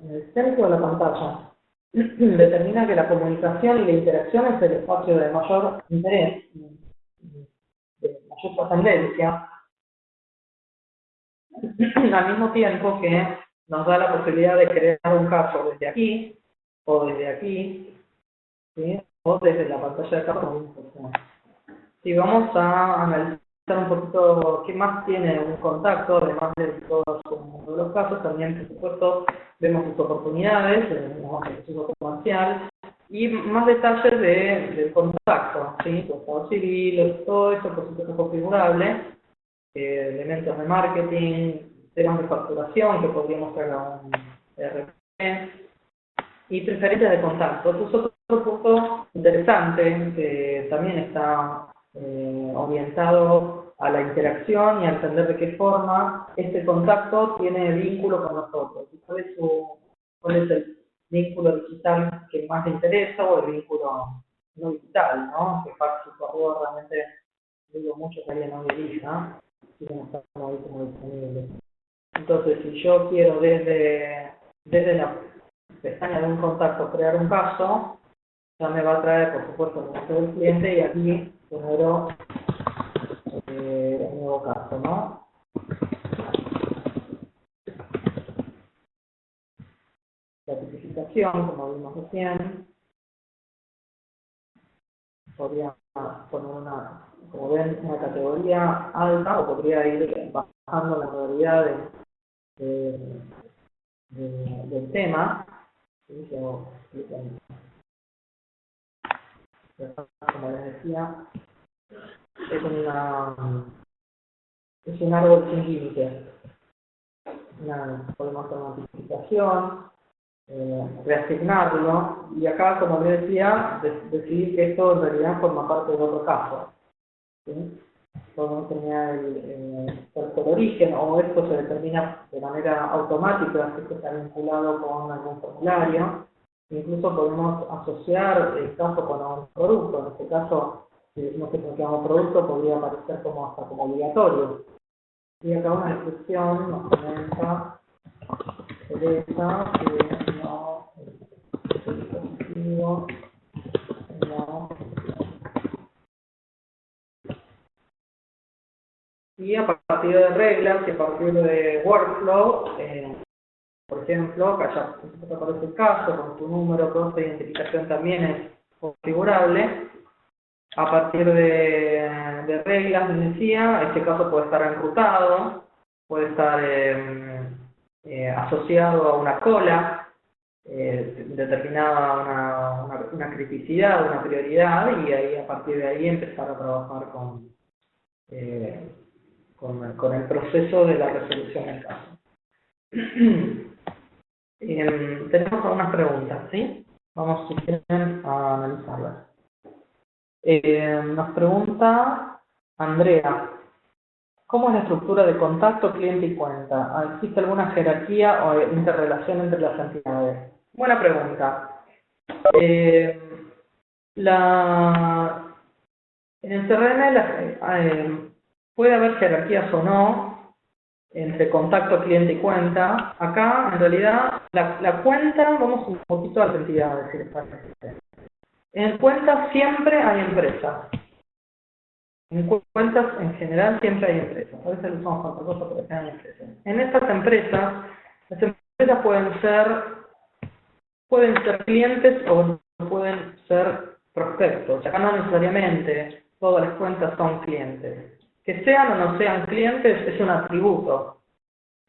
la pantalla. Determina que la comunicación y la interacción es el espacio de mayor interés, de mayor trascendencia, al mismo tiempo que nos da la posibilidad de crear un caso desde aquí, o desde aquí, ¿sí? O desde la pantalla de caso. Si vamos a analizar un poquito qué más tiene un contacto, además de todos los casos, también por supuesto vemos sus oportunidades, el uso comercial, y más detalles del contacto, ¿sí? Su estado civil, todo eso por supuesto configurable, elementos de marketing, temas de facturación que podríamos traer a un ERP, y preferencias de contacto. Esto es otro punto interesante que también está orientado a la interacción y a entender de qué forma este contacto tiene vínculo con nosotros. ¿Cuál es el vínculo digital que más le interesa, o el vínculo no digital, ¿no? Que fax y correo realmente digo mucho que alguien no dirija, y no están ahí como disponibles. Entonces, si yo quiero desde la pestaña de un contacto crear un caso, ya me va a traer, por supuesto, el nombre del cliente y aquí genero el nuevo caso, ¿no? La tipificación, como vimos recién, podría poner una, como ven, una categoría alta o podría ir bajando la modalidad del tema. ¿Sí? Como les decía, es un árbol sin límite. Podemos hacer una tipificación, reasignarlo, y acá, como les decía, decidir que esto en realidad forma parte de otro caso. ¿Sí? Podemos determinar el origen, o esto se determina de manera automática, si esto está vinculado con algún formulario. Incluso podemos asociar el caso con un producto. En este caso, si decimos que bloqueamos producto, podría aparecer hasta como obligatorio. Y acá una descripción nos comenta Teresa que no, el dispositivo no. Y a partir de reglas y a partir de workflow, por ejemplo, acá ya aparece el caso, con tu número, todo esta identificación también es configurable. A partir de reglas, les decía, este caso puede estar enrutado, puede estar asociado a una cola determinada, una criticidad, una prioridad, y ahí a partir de ahí empezar a trabajar con el proceso de la resolución del caso. Tenemos algunas preguntas, ¿sí? Vamos, si quieren, a analizarlas. Nos pregunta Andrea, ¿cómo es la estructura de contacto, cliente y cuenta? ¿Existe alguna jerarquía o interrelación entre las entidades? Buena pregunta. En el CRM puede haber jerarquías o no entre contacto, cliente y cuenta. Acá, en realidad, la cuenta, vamos un poquito a las entidades, si les parece. En cuentas siempre hay empresas. En cuentas, en general, siempre hay empresas. A veces usamos otra cosa, pero hay empresas. En estas empresas, las empresas pueden ser clientes o pueden ser prospectos. Acá no necesariamente todas las cuentas son clientes. Que sean o no sean clientes es un atributo,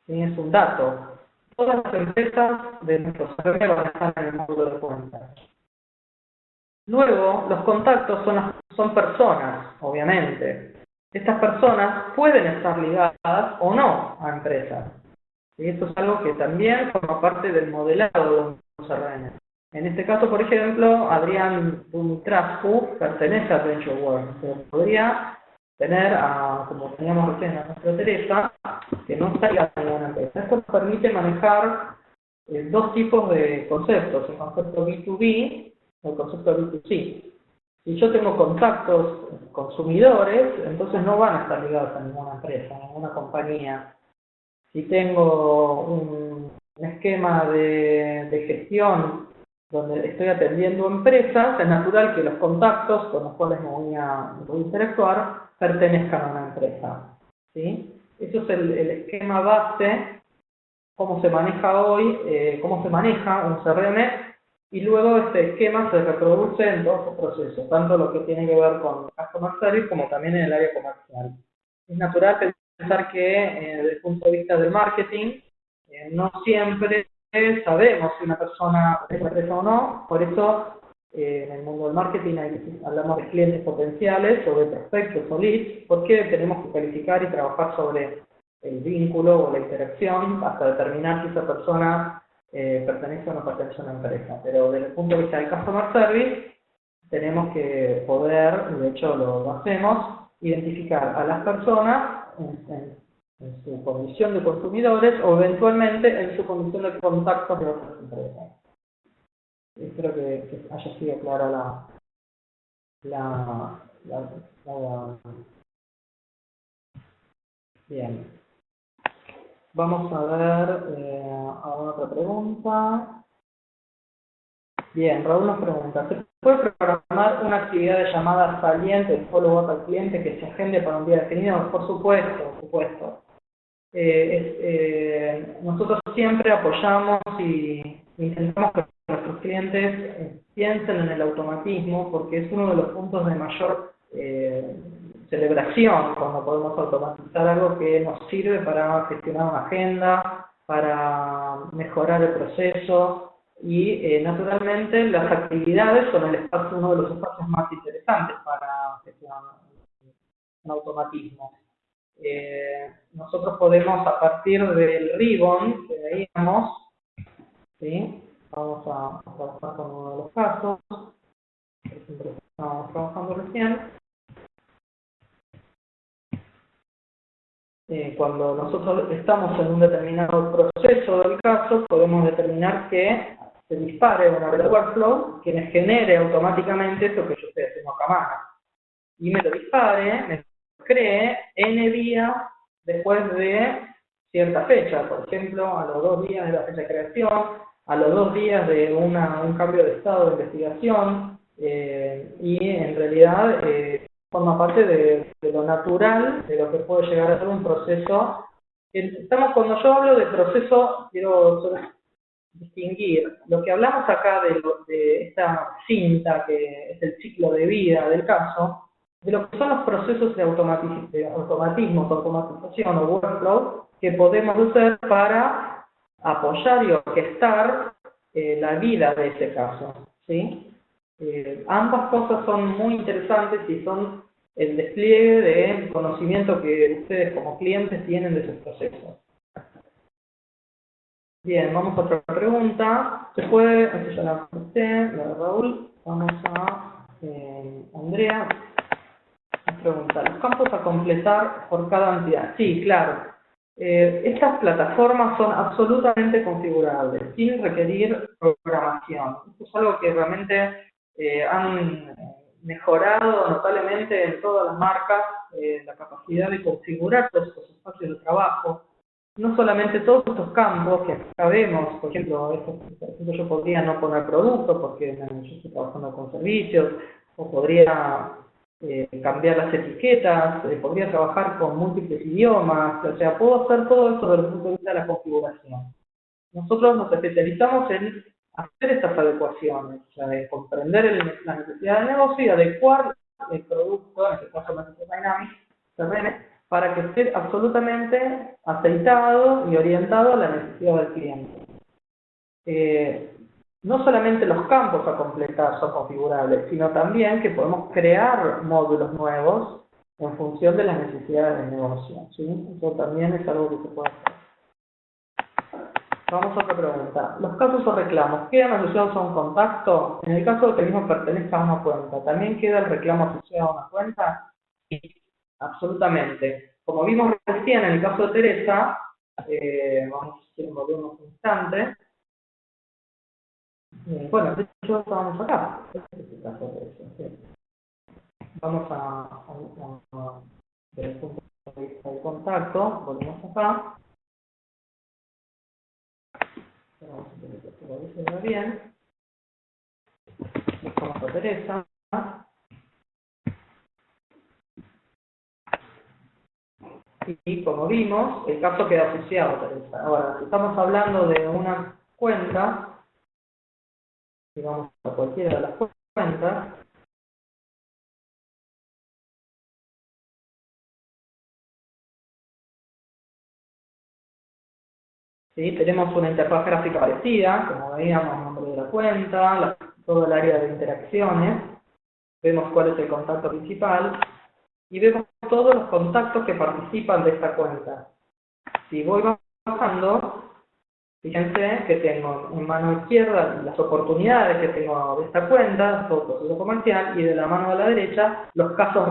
¿sí? Es un dato. Todas las empresas de nuestro CRM van a estar en el módulo de cuentas. Luego, los contactos son personas, obviamente. Estas personas pueden estar ligadas o no a empresas. Y esto es algo que también forma parte del modelado de un CRM. En este caso, por ejemplo, Adrián Dumitrascu pertenece a VentureWorks, pero podría tener, como teníamos recién a nuestra Teresa, que no está ligada a ninguna empresa. Esto nos permite manejar dos tipos de conceptos, el concepto B2B o el concepto B2C. Si yo tengo contactos consumidores, entonces no van a estar ligados a ninguna empresa, a ninguna compañía. Si tengo un esquema de gestión donde estoy atendiendo empresas, es natural que los contactos con los cuales me voy a interactuar pertenezcan a una empresa. ¿Sí? Eso es el esquema base, cómo se maneja hoy, cómo se maneja un CRM, y luego este esquema se reproduce en todos los procesos, tanto lo que tiene que ver con Customer Service como también en el área comercial. Es natural pensar que desde el punto de vista del marketing, no siempre sabemos si una persona es empresa o no, por eso en el mundo del marketing hablamos de clientes potenciales o de prospectos o leads, porque tenemos que calificar y trabajar sobre el vínculo o la interacción hasta determinar si esa persona pertenece o no pertenece a una empresa. Pero desde el punto de vista del Customer Service, tenemos que poder, de hecho lo hacemos, identificar a las personas en su condición de consumidores o eventualmente en su condición de contactos de otras empresas. Espero que haya sido clara Bien. Vamos a ver alguna otra pregunta. Bien, Raúl nos pregunta, puede programar una actividad de llamada saliente, de follow-up al cliente que se agende para un día definido? Por supuesto, por supuesto. Nosotros siempre apoyamos y intentamos que nuestros clientes piensen en el automatismo, porque es uno de los puntos de mayor celebración cuando podemos automatizar algo que nos sirve para gestionar una agenda, para mejorar el proceso y naturalmente las actividades son uno de los espacios más interesantes para gestionar un automatismo. Nosotros podemos, a partir del ribbon que veíamos, ¿sí? Vamos a trabajar con uno de los casos, por ejemplo, estábamos trabajando recién. Cuando nosotros estamos en un determinado proceso del caso, podemos determinar que se dispare una red workflow que me genere automáticamente esto que yo estoy haciendo acá a mano. Y me lo dispare, me cree N días después de cierta fecha, por ejemplo, a los 2 días de la fecha de creación, a los 2 días de un cambio de estado de investigación, y en realidad forma parte de lo natural, de lo que puede llegar a ser un proceso. Cuando yo hablo de proceso, quiero distinguir lo que hablamos acá de esta cinta, que es el ciclo de vida del caso, de lo que son los procesos de automatización o workflow que podemos usar para apoyar y orquestar la vida de ese caso, ¿sí? Ambas cosas son muy interesantes y son el despliegue de conocimiento que ustedes como clientes tienen de sus procesos. Bien, vamos a otra pregunta. ¿Se puede? Esta ya la contesté, la de Raúl. Vamos a Andrea. Pregunta, ¿los campos a completar por cada entidad? Sí, claro. Estas plataformas son absolutamente configurables, sin requerir programación. Esto es algo que realmente han mejorado notablemente en todas las marcas, la capacidad de configurar todos estos espacios de trabajo. No solamente todos estos campos que acá vemos, por ejemplo, yo podría no poner producto porque yo estoy trabajando con servicios, o podría cambiar las etiquetas, podría trabajar con múltiples idiomas, o sea, puedo hacer todo eso desde el punto de vista de la configuración. Nosotros nos especializamos en hacer estas adecuaciones, o sea, en comprender la necesidad del negocio y adecuar el producto, en este caso Microsoft Dynamics, CRM, para que esté absolutamente aceitado y orientado a la necesidad del cliente. No solamente los campos a completar son configurables, sino también que podemos crear módulos nuevos en función de las necesidades del negocio, ¿sí? Eso también es algo que se puede hacer. Vamos a otra pregunta. ¿Los casos o reclamos quedan asociados a un contacto? En el caso de que el mismo pertenezca a una cuenta, ¿también queda el reclamo asociado a una cuenta? Sí, absolutamente. Como vimos recién en el caso de Teresa, vamos a volvernos un instante. Bueno, de hecho estábamos acá. Este es el caso de eso. ¿Sí? Vamos a ver el punto de vista del contacto. Volvemos acá. Vamos a ver que lo se ve bien. Buscamos a Teresa. Y como vimos, el caso queda asociado a Teresa. Ahora, si estamos hablando de una cuenta, si vamos a cualquiera de las cuentas, ¿sí? Tenemos una interfaz gráfica parecida, como veíamos, el nombre de la cuenta, todo el área de interacciones, vemos cuál es el contacto principal y vemos todos los contactos que participan de esta cuenta. Si voy bajando, fíjense que tengo en mano izquierda las oportunidades que tengo de esta cuenta, todo proceso comercial, y de la mano de la derecha los casos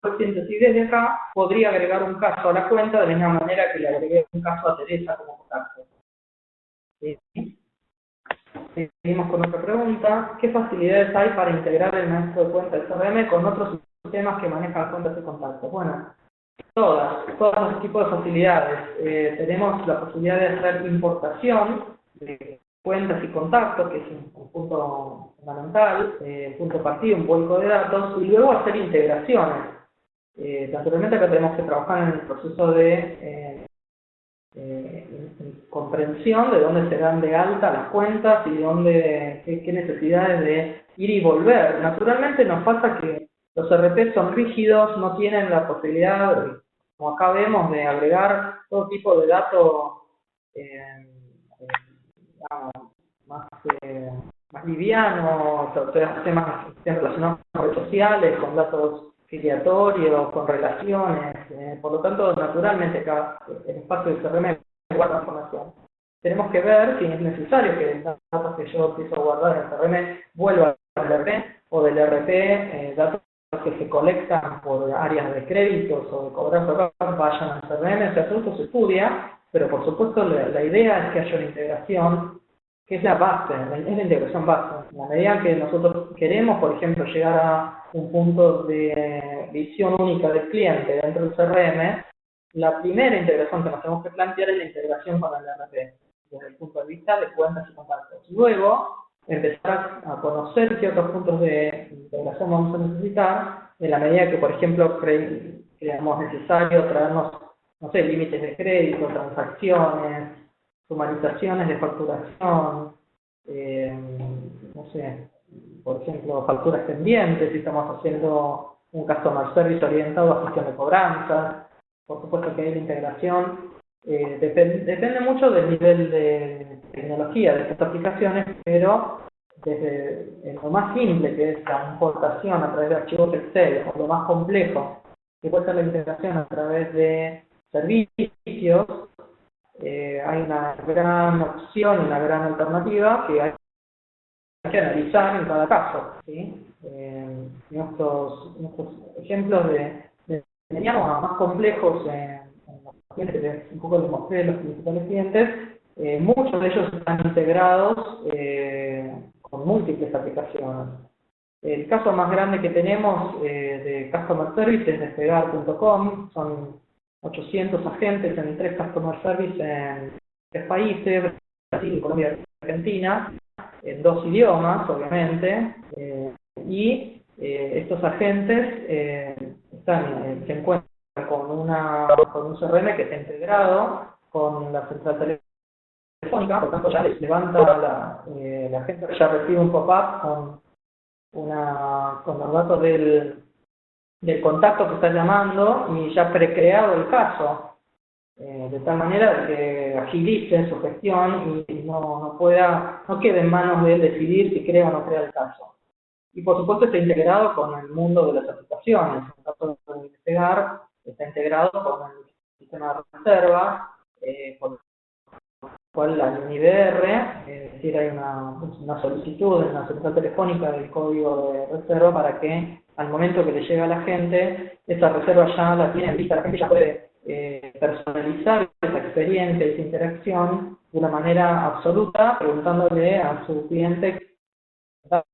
recientes. Y desde acá podría agregar un caso a la cuenta de la misma manera que le agregué un caso a Teresa como contacto. ¿Sí? Seguimos con otra pregunta. ¿Qué facilidades hay para integrar el maestro de cuenta del CRM con otros sistemas que manejan cuentas de contacto? Bueno, todos los tipos de facilidades. Tenemos la posibilidad de hacer importación de cuentas y contactos, que es un punto fundamental, un punto de partida, un vuelco de datos, y luego hacer integraciones. Naturalmente acá tenemos que trabajar en el proceso de comprensión de dónde se dan de alta las cuentas y dónde, qué necesidades de ir y volver. Naturalmente nos pasa que los RP son rígidos, no tienen la posibilidad, como acá vemos, de agregar todo tipo de datos digamos, más, más livianos, o sea, temas relacionados con redes sociales, con datos filiatorios, con relaciones. Por lo tanto, naturalmente, acá el espacio de CRM guarda información. Tenemos que ver si es necesario que los datos que yo empiezo a guardar en CRM vuelvan al RP, o del RP, datos que se colectan por áreas de créditos o de cobranza vayan al CRM. O sea, todo esto se estudia, pero por supuesto la idea es que haya una integración, que es la base, es la integración base. En la medida que nosotros queremos, por ejemplo, llegar a un punto de visión única del cliente dentro del CRM, la primera integración que nos tenemos que plantear es la integración con el RP, desde el punto de vista de cuentas y contactos. Luego, empezar a conocer qué otros puntos de integración vamos a necesitar, en la medida que, por ejemplo, creamos necesario traernos, no sé, límites de crédito, transacciones, sumarizaciones de facturación, no sé, por ejemplo, facturas pendientes, si estamos haciendo un customer service orientado a gestión de cobranzas. Por supuesto que hay la integración. Depende mucho del nivel de tecnología de estas aplicaciones, pero desde lo más simple, que es la importación a través de archivos Excel, o lo más complejo, que puede ser la integración a través de servicios, hay una gran opción, una gran alternativa que hay que analizar en cada caso. ¿Sí? Nuestros ejemplos de teníamos más complejos en los clientes, que un poco les mostré los principales clientes, muchos de ellos están integrados con múltiples aplicaciones. El caso más grande que tenemos de Customer Service es Despegar.com, son 800 agentes en 3 Customer Service en 3 países, Brasil, Colombia y Argentina, en 2 idiomas, obviamente, y estos agentes se encuentran con un CRM que está integrado con la central telefónica, por tanto ya les levanta la gente ya recibe un pop-up con los datos del contacto que está llamando y ya precreado el caso, de tal manera que agilice su gestión y no quede en manos de él decidir si crea o no crea el caso. Y por supuesto está integrado con el mundo de las aplicaciones. El caso de Despegar está integrado con el sistema de reserva, por lo cual la UniDR, es decir, hay una solicitud en la central telefónica del código de reserva para que al momento que le llega a la gente, esa reserva ya la tiene lista, la gente ya puede personalizar esa experiencia, esa interacción de una manera absoluta, preguntándole a su cliente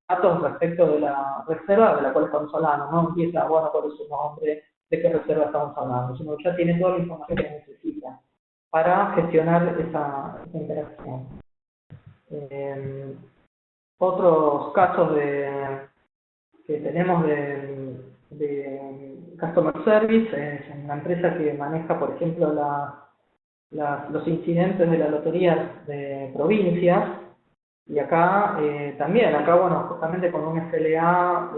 datos respecto de la reserva de la cual estamos hablando. No empieza, bueno, cuál es su nombre, de qué reserva estamos hablando, sino que ya tiene toda la información que necesita para gestionar esa interacción. Otros casos que tenemos de Customer Service es una empresa que maneja, por ejemplo, los incidentes de la lotería de provincias, y acá también, bueno, justamente con un SLA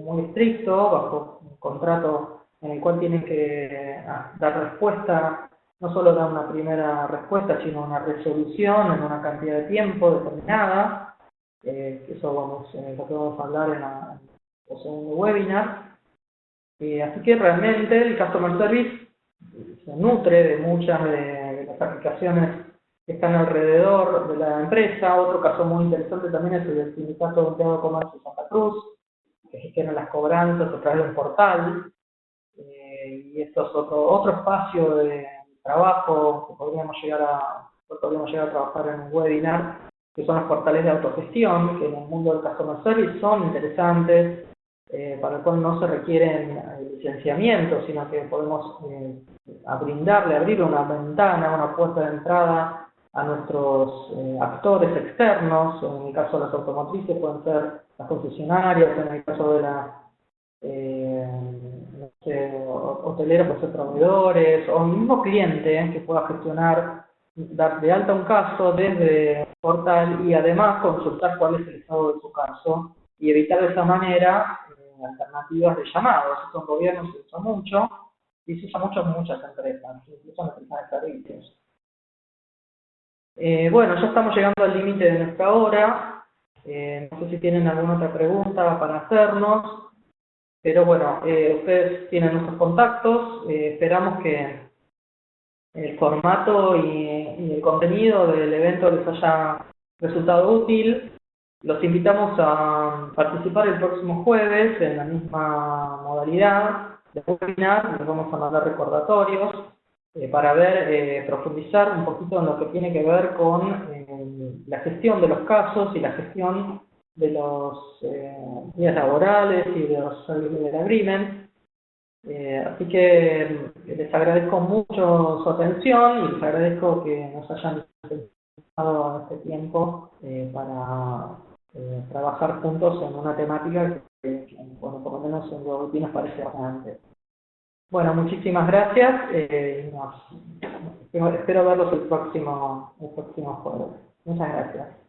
muy estricto, bajo un contrato en el cual tienen que dar respuesta, no solo dar una primera respuesta, sino una resolución en una cantidad de tiempo determinada. Eso lo que vamos a hablar en el segundo webinar. Así que realmente el Customer Service se nutre de muchas de las aplicaciones que están alrededor de la empresa. Otro caso muy interesante también es el del Sindicato de Empleados de Comercio de Santa Cruz, que gestiona las cobranzas a través de un portal. Y esto es otro espacio de trabajo que podríamos llegar a trabajar en un webinar, que son los portales de autogestión, que en el mundo del Customer Service son interesantes, para el cual no se requieren licenciamientos, sino que podemos abrir una ventana, una puerta de entrada a nuestros actores externos. En el caso de las automotrices pueden ser las concesionarias, en el caso de las no sé, hoteleros, pueden ser proveedores, o el mismo cliente que pueda gestionar, dar de alta un caso desde el portal y además consultar cuál es el estado de su caso y evitar de esa manera alternativas de llamados. Esto en gobierno se usa mucho y se usa mucho en muchas empresas, incluso en empresas de servicios. Bueno, ya estamos llegando al límite de nuestra hora. No sé si tienen alguna otra pregunta para hacernos, pero bueno, ustedes tienen nuestros contactos. Esperamos que el formato y el contenido del evento les haya resultado útil. Los invitamos a participar el próximo jueves en la misma modalidad de webinar. Les vamos a mandar recordatorios para ver, profundizar un poquito en lo que tiene que ver con la gestión de los casos y la gestión de los días laborales y de los service level agreements. Así que les agradezco mucho su atención y les agradezco que nos hayan dado este tiempo para trabajar juntos en una temática que, bueno, por lo menos en Google nos parece bastante. Bueno, muchísimas gracias. Espero verlos el próximo jueves. Muchas gracias.